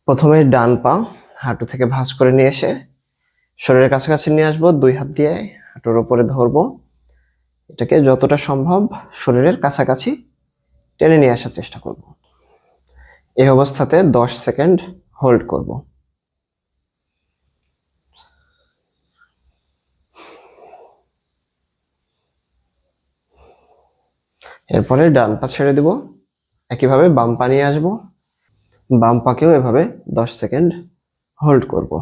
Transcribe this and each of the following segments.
প্রথমে ডান পা হাঁটু থেকে ভাঁজ করে নিয়ে এসে শরীরের কাছাকাছি নিয়ে আসবো, 2 হাত দিয়ে হাঁটুর উপরে ধরবো। এটাকে যতটা সম্ভব শরীরের কাছাকাছি টেনে নিয়ে আসার চেষ্টা করব। এই অবস্থাতে 10 সেকেন্ড হোল্ড করব। এরপরে ডান পা ছেড়ে দিব, একইভাবে বাম পা নিয়ে আসবো, বাম পাকেও এভাবে 10 সেকেন্ড হোল্ড করব।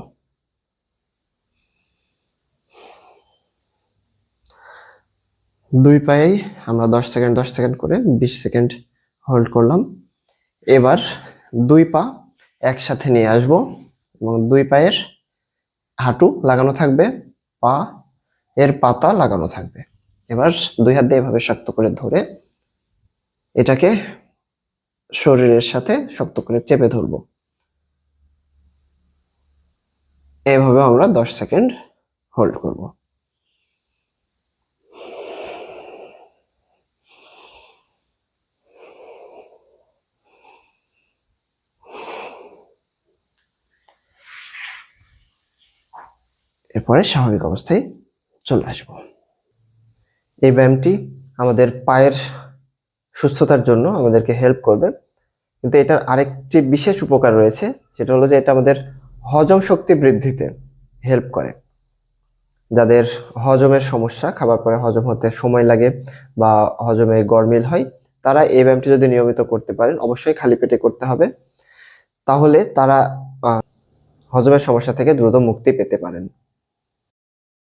দুই পায়েই আমরা 10 সেকেন্ড 10 সেকেন্ড করে 20 সেকেন্ড হোল্ড করলাম। এবার দুই পা একসাথে নিয়ে আসব এবং দুই পায়ের হাঁটু লাগানো থাকবে, পা এর পাতা লাগানো থাকবে। এবার দুই হাত দিয়ে এভাবে শক্ত করে ধরে এটাকে শরীরের সাথে শক্ত করে চেপে ধরবো। এইভাবে আমরা 10 সেকেন্ড হোল্ড করব। এরপরে স্বাভাবিক অবস্থায় চলে আসব। এই ব্যায়ামটি আমাদের পায়ের সুস্থতার জন্য আমাদেরকে হেল্প করবে, কিন্তু এটার আরেকটি বিশেষ উপকার রয়েছে, যেটা হলো যে এটা আমাদের হজম শক্তি বৃদ্ধিতে হেল্প করে। যাদের হজমের সমস্যা, খাবার পরে হজম হতে সময় লাগে বা হজমে গরমিল হয়, তারা এই ব্যায়ামটি যদি নিয়মিত করতে পারেন, অবশ্যই খালি পেটে করতে হবে, তাহলে তারা হজমের সমস্যা থেকে দ্রুত মুক্তি পেতে পারেন।